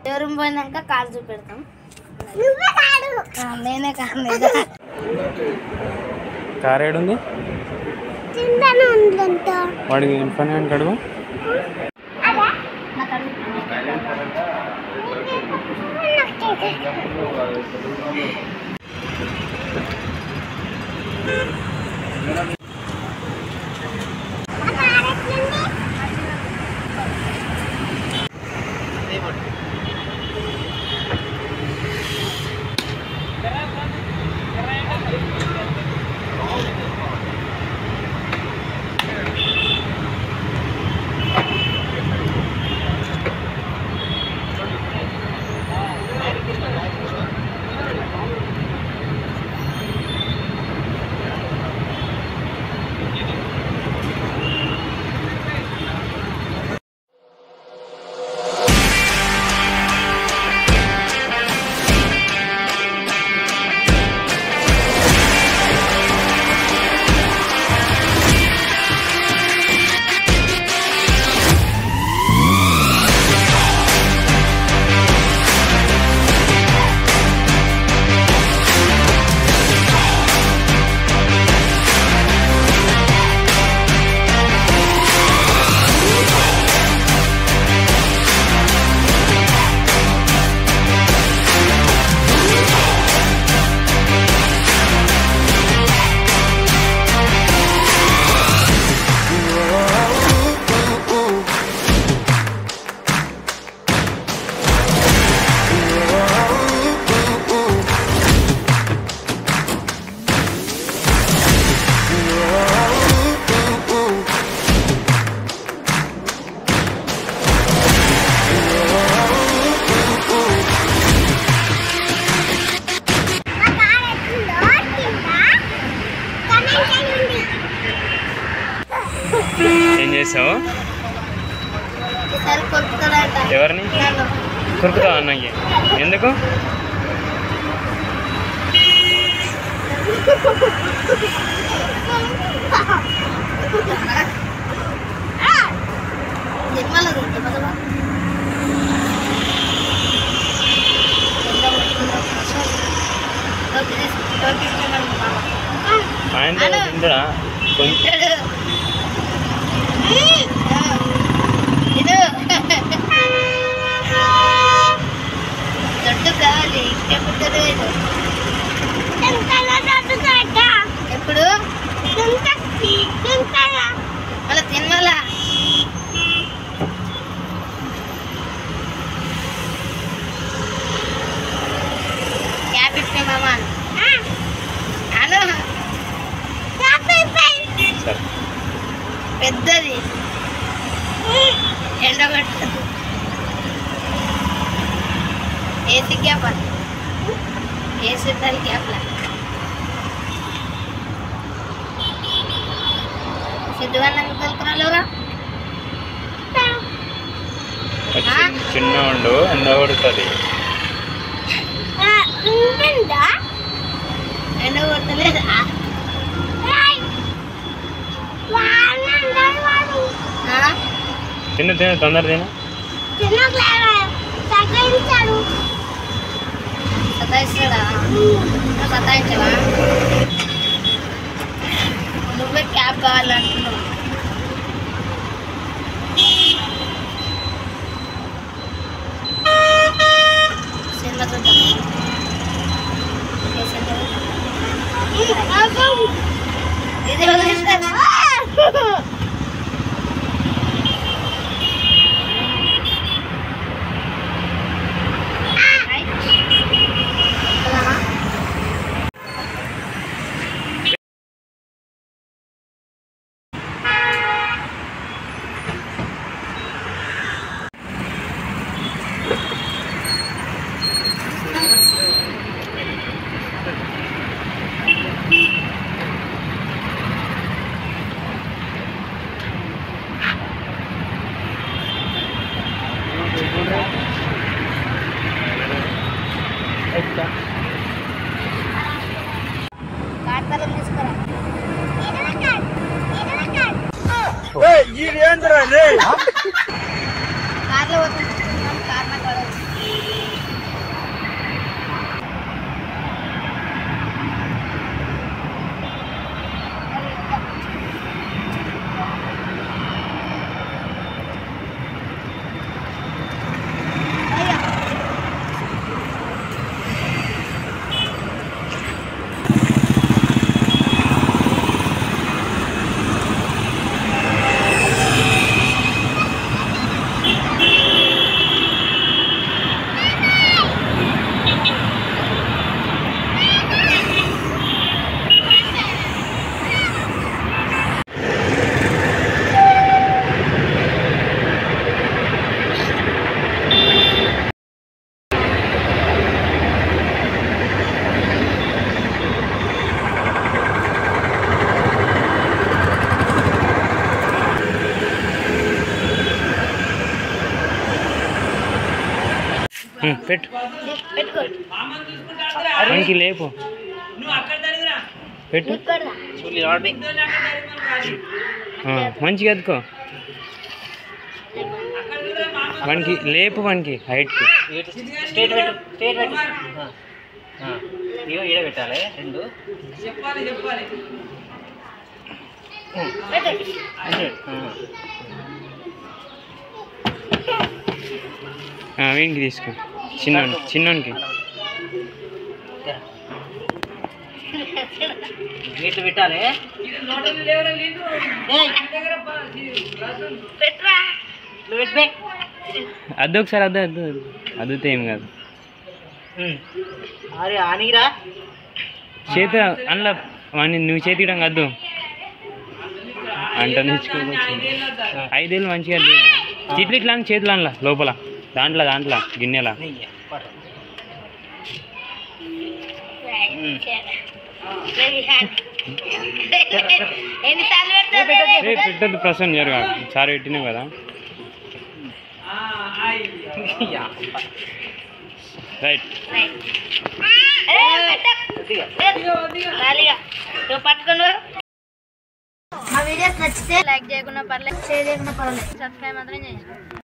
Showroom పోయినాక car చూపెడతాం. నేనే car car ఏడుంది వాడికి పని అని కడుగు. ఏం చేసావు? ఎవరిని కొరుకుతావు అన్నకి? ఎందుకు? ఆయన తింటాడా? ఎప్పుడు మళ్ళీ తినమలా క్యాప్ ఇప్పే మామా అను పెద్దది ఎండగట్టదు. ఏసీ క్యాప్ అది ఏసీ దాని క్యాప్లా సిద్ధువన్నం కలుపురాలేవరా? చిన్న ఉండు ఎండ కొడుతుంది. ఎండ కొడతలేదా? తిను తిను తొందర తిను. సతాయిస్తాడా? సతాయించవా? నువ్వే క్యాబ్ కావాలంటున్నావు. సినిమా చూద్దాం. ఇది వదిలేస్తావా? కార్లో పోతున్నాం, కార్ నాకు పడదు. పెట్టు పెట్టుకోండి. వానికి లేపు పెట్టు మంచిగా అదుకో వానికి లేపు వానికి హైట్కి స్ట్రేట్ పెట్టు స్ట్రేట్ పెట్టు ఈడ పెట్టాలి రెండు వీనికి తీసుకో చిన్నోనికి నీట్లు పెట్టాలి పెట్రా. నువ్వు పెట్టే అద్దు ఒకసారి అద్దుతే ఏం కాదు అరే ఆనిరా చేతి అందులో వాడిని నువ్వు చేతి ఇవ్వడం అద్దు అంట నేర్చుకోవచ్చు 5 ఏళ్ళు మంచిగా అద్దు ఇట్లా ఇట్లా చేతులు అందులో లోపల దాంట్లో గిన్నెలా ఎన్నిసార్లు పెడతావు? పెట్టద్దు ప్రసన్న జరగా సారి పెట్టినావు కదా రైట్ పట్టుకుని మా వీడియోస్ నచ్చితే లైక్ చేయకుండా పర్లేదు, షేర్ చేయకుండా పర్లేదు, సబ్స్క్రైబ్ మాత్రం చేయండి.